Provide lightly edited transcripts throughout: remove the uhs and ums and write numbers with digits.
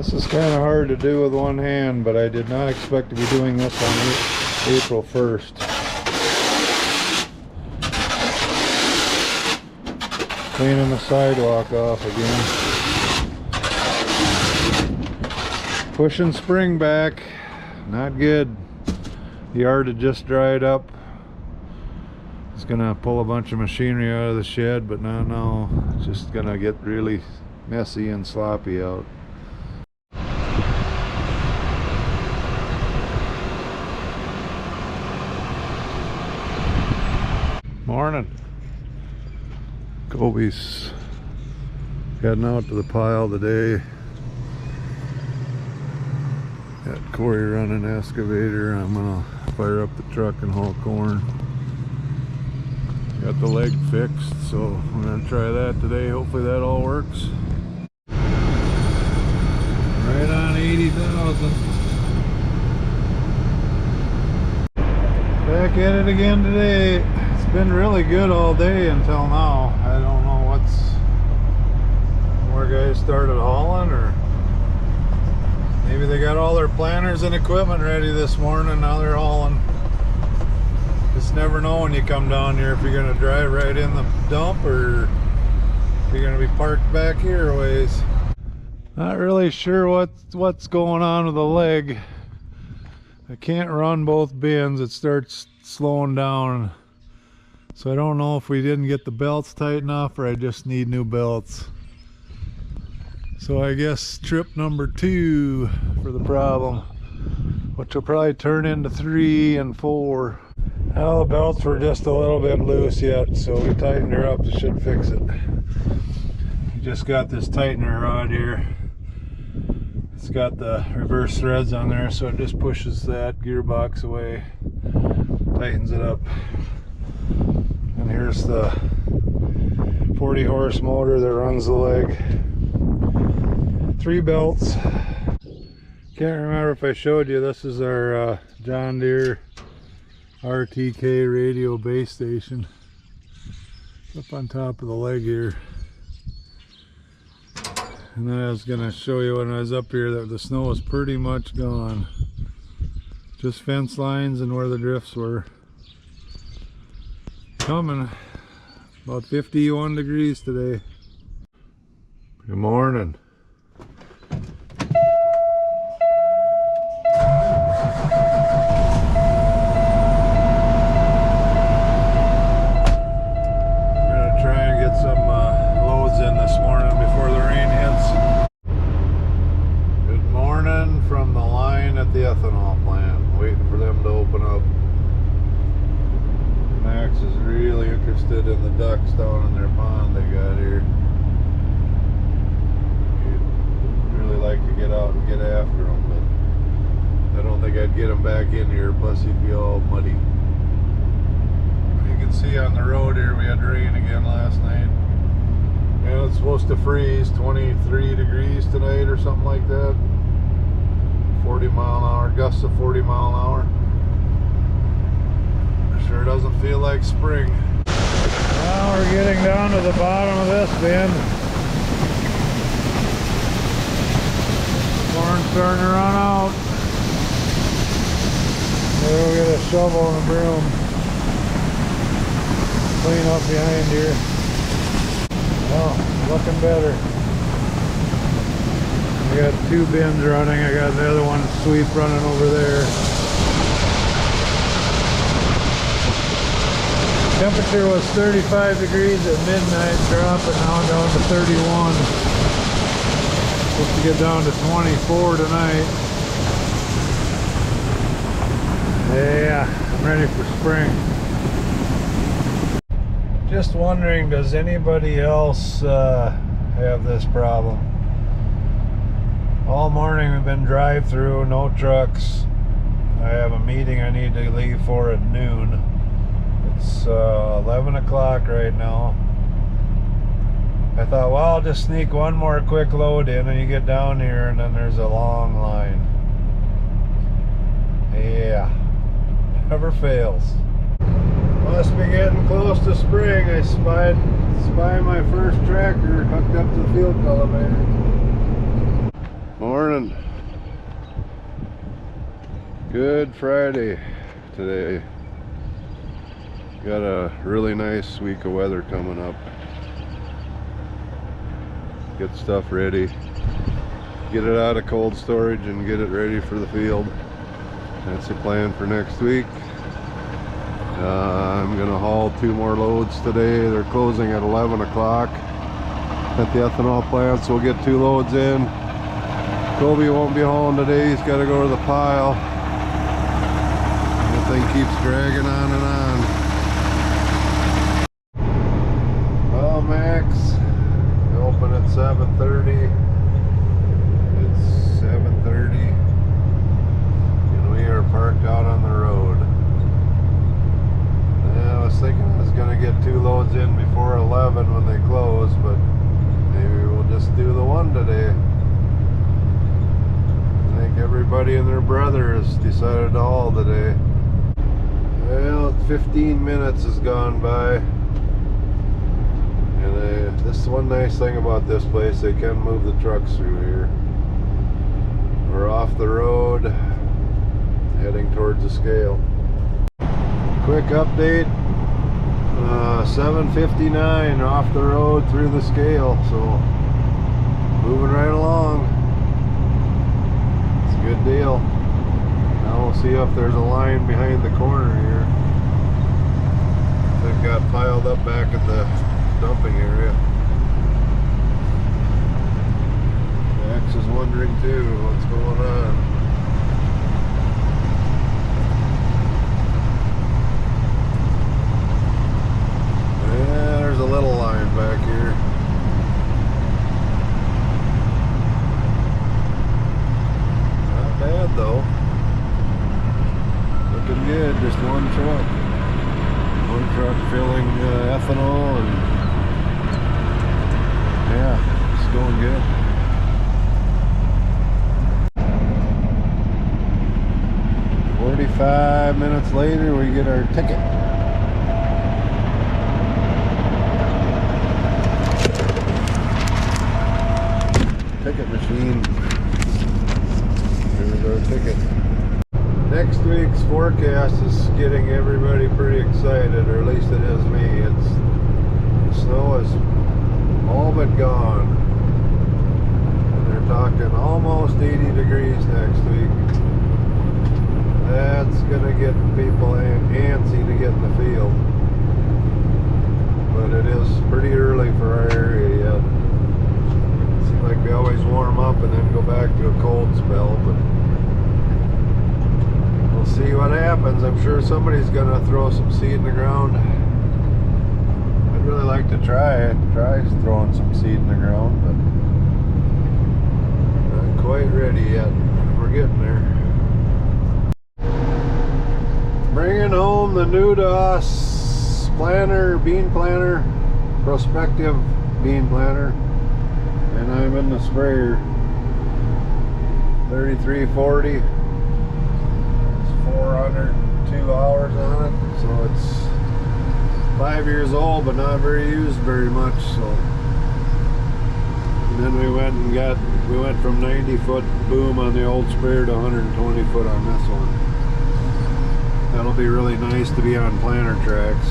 This is kind of hard to do with one hand, but I did not expect to be doing this on April 1st. Cleaning the sidewalk off again. Pushing spring back. Not good. The yard had just dried up. It's gonna pull a bunch of machinery out of the shed, but not now. It's just gonna get really messy and sloppy out. Morning. Kobe's heading out to the pile today. Got Corey running the excavator. I'm gonna fire up the truck and haul corn. Got the leg fixed, so I'm gonna try that today. Hopefully that all works. Right on 80,000. Back at it again today. It's been really good all day until now. I don't know more guys started hauling, or maybe they got all their planters and equipment ready this morning. Now they're hauling. Just never know when you come down here if you're gonna drive right in the dump or if you're gonna be parked back here a ways. Not really sure what's going on with the leg. I can't run both bins. It starts slowing down. So I don't know if we didn't get the belts tight enough or I just need new belts. So I guess trip number 2 for the problem, which will probably turn into 3 and 4. Now the belts were just a little bit loose yet, so we tightened her up. It should fix it. We just got this tightener rod here. It's got the reverse threads on there, so it just pushes that gearbox away, tightens it up. And here's the 40 horse motor that runs the leg. 3 belts. Can't remember if I showed you, this is our John Deere RTK radio base station. Up on top of the leg here. And then I was going to show you when I was up here that the snow was pretty much gone. Just fence lines and where the drifts were. Coming. About 51 degrees today. Good morning. From the line at the ethanol plant, waiting for them to open up. Max is really interested in the ducks down in their pond they got here. He'd really like to get out and get after them, but I don't think I'd get him back in here, plus he'd be all muddy. You can see on the road here we had rain again last night. And it's supposed to freeze 23 degrees tonight or something like that. 40 mile an hour, gusts of 40 mile an hour. Sure doesn't feel like spring. Now we're getting down to the bottom of this bin. Corn's starting to run out. Maybe we'll get a shovel and a broom. Clean up behind here. Oh, looking better. I got 2 bins running. I got the other one sweep running over there. Temperature was 35 degrees at midnight, dropping now down to 31. Supposed to get down to 24 tonight. Yeah, I'm ready for spring. Just wondering, does anybody else have this problem? All morning we've been drive-through, no trucks. I have a meeting I need to leave for at noon. It's 11 o'clock right now. I thought, well, I'll just sneak one more quick load in, and you get down here and then there's a long line. Yeah, never fails. Must be getting close to spring. I spy my first tractor hooked up to the field cultivator. Morning. Good Friday today. Got a really nice week of weather coming up. Get stuff ready. Get it out of cold storage and get it ready for the field. That's the plan for next week. I'm gonna haul 2 more loads today. They're closing at 11 o'clock at the ethanol plant, so we'll get 2 loads in. Kobe won't be hauling today. He's got to go to the pile. That thing keeps dragging on and on. Well, Max, we open at 7:30. It's 7:30, and we are parked out on the road. I was thinking I was going to get 2 loads in before 11 when they close, but maybe we'll just do the one today. I think everybody and their brother has decided to haul today. Well, 15 minutes has gone by, and this is one nice thing about this place: they can move the trucks through here. We're off the road, heading towards the scale. Quick update: 7:59 off the road through the scale, so moving right along. Good deal. Now we'll see if there's a line behind the corner here. They've got piled up back at the dumping area. Max is wondering too what's going on. Yeah, there's a little line back here. Bad though. Looking good. Just one truck filling ethanol, and yeah, it's going good. "45 minutes later, we get our ticket. Ticket machine. Our ticket. Next week's forecast is getting everybody pretty excited, or at least it is me. The snow is all but gone, and they're talking almost 80 degrees next week. That's gonna get people antsy to get in the field, but it is pretty early for our area yet. Seems like we always warm up and then go back to a cold spell, but see what happens. I'm sure somebody's gonna throw some seed in the ground. I'd really like to try throwing some seed in the ground, but not quite ready yet. We're getting there. Bringing home the new to us bean planter, prospective bean planter, and I'm in the sprayer. 3340. 402 hours on it, so it's 5 years old, but not used very much. So, and then we went from 90-foot boom on the old sprayer to 120 foot on this one. That'll be really nice to be on planter tracks.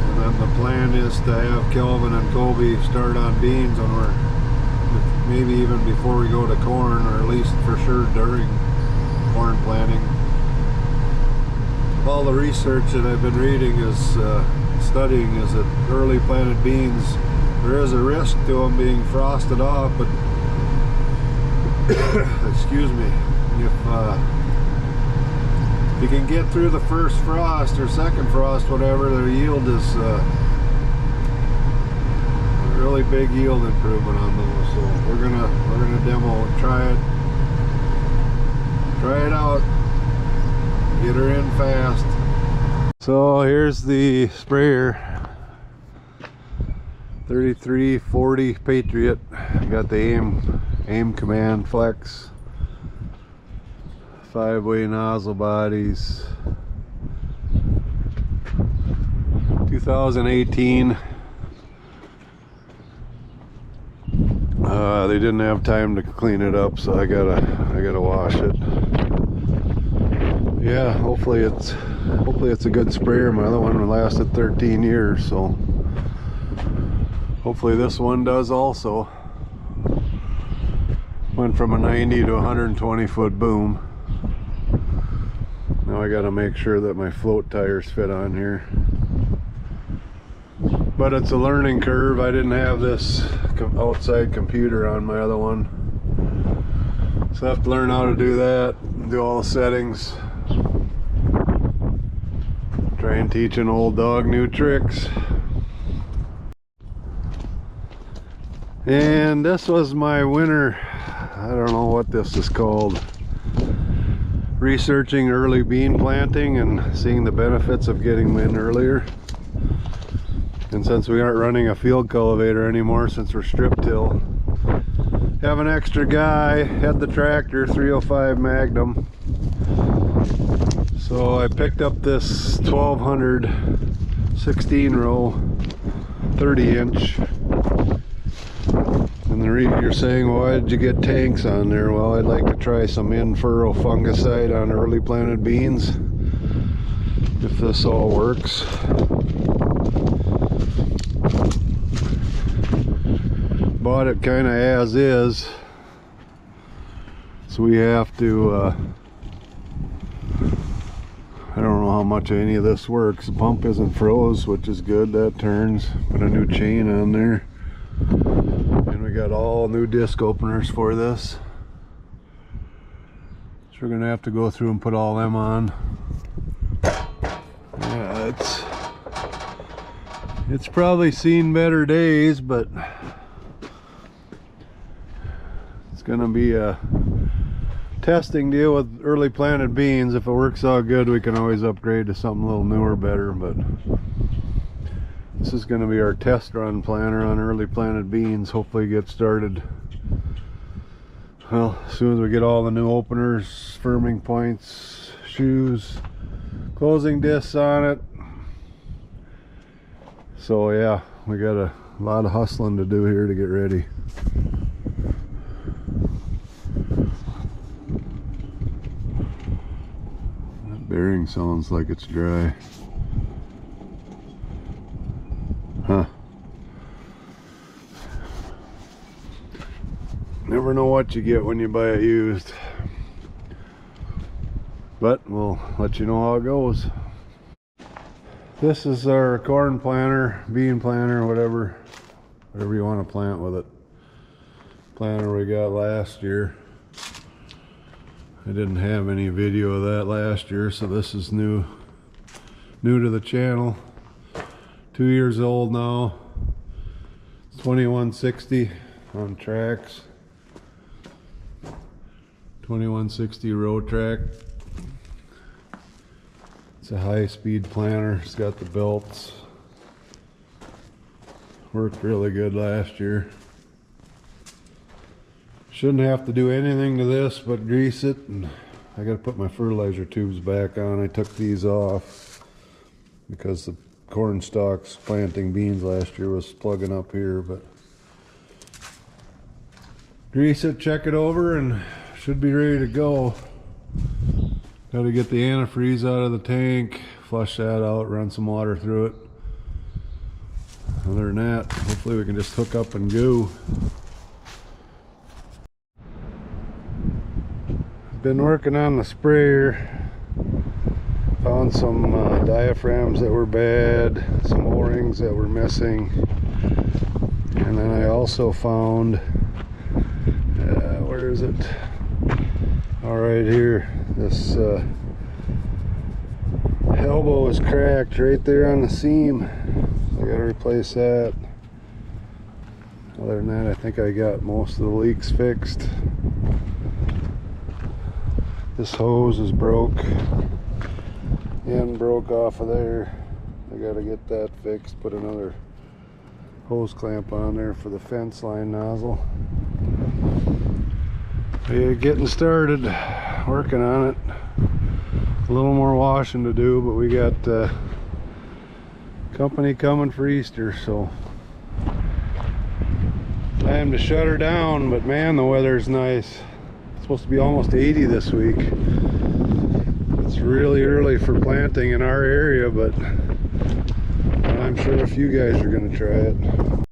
And then the plan is to have Kelvin and Colby start on beans when maybe even before we go to corn, or at least for sure during corn planting. All the research that I've been reading studying is that early planted beans, there is a risk to them being frosted off, but excuse me, if you can get through the first frost or second frost, whatever, the yield is a really big yield improvement on those. So we're gonna demo and try it out, get her in fast. So here's the sprayer, 3340 Patriot. Got the aim command flex, 5-way nozzle bodies, 2018 They didn't have time to clean it up, so I gotta wash it. Yeah, hopefully it's a good sprayer. My other one lasted 13 years, so hopefully this one does also. Went from a 90 to 120 foot boom. Now I gotta make sure that my float tires fit on here. But it's a learning curve. I didn't have this outside computer on my other one, so I have to learn how to do that, do all the settings. Try and teach an old dog new tricks. And this was my winter, I don't know what this is called, researching early bean planting and seeing the benefits of getting them in earlier. And since we aren't running a field cultivator anymore, since we're strip till, have an extra guy, had the tractor 305 Magnum. So I picked up this 1200 16 row 30 inch. And you're saying, well, why did you get tanks on there? Well, I'd like to try some in-furrow fungicide on early planted beans, if this all works. Bought it kind of as is, so we have to I don't know how much any of this works. The pump isn't froze, which is good. That turns. Put a new chain on there, and we got all new disc openers for this, so we're gonna have to go through and put all them on. Yeah, it's probably seen better days, but it's gonna be a testing deal with early planted beans. If it works out good, we can always upgrade to something a little newer, better. But this is going to be our test run planter on early planted beans. Hopefully get started, well, as soon as we get all the new openers, firming points, shoes, closing discs on it. So yeah, we got a lot of hustling to do here to get ready. Bearing sounds like it's dry. Huh. Never know what you get when you buy it used. But we'll let you know how it goes. This is our corn planter, bean planter, whatever you want to plant with it. Planter we got last year. I didn't have any video of that last year, so this is new to the channel. 2 years old now. It's 2160 on tracks. 2160 road track. It's a high-speed planter. It's got the belts. Worked really good last year. Shouldn't have to do anything to this but grease it, and I gotta put my fertilizer tubes back on. I took these off because the corn stalks planting beans last year was plugging up here, but grease it, check it over, and should be ready to go. Gotta get the antifreeze out of the tank, flush that out, run some water through it. Other than that, hopefully we can just hook up and go. Been working on the sprayer. Found some diaphragms that were bad, some O-rings that were missing, and then I also found where is it? All right, here, this elbow is cracked right there on the seam. I gotta replace that. Other than that, I think I got most of the leaks fixed. This hose is broke. End broke off of there. I gotta get that fixed. Put another hose clamp on there for the fence line nozzle. Yeah, getting started, working on it. A little more washing to do, but we got company coming for Easter, so Time to shut her down, but man, the weather's nice. It's supposed to be almost 80 this week. It's really early for planting in our area, but I'm sure a few guys are gonna try it.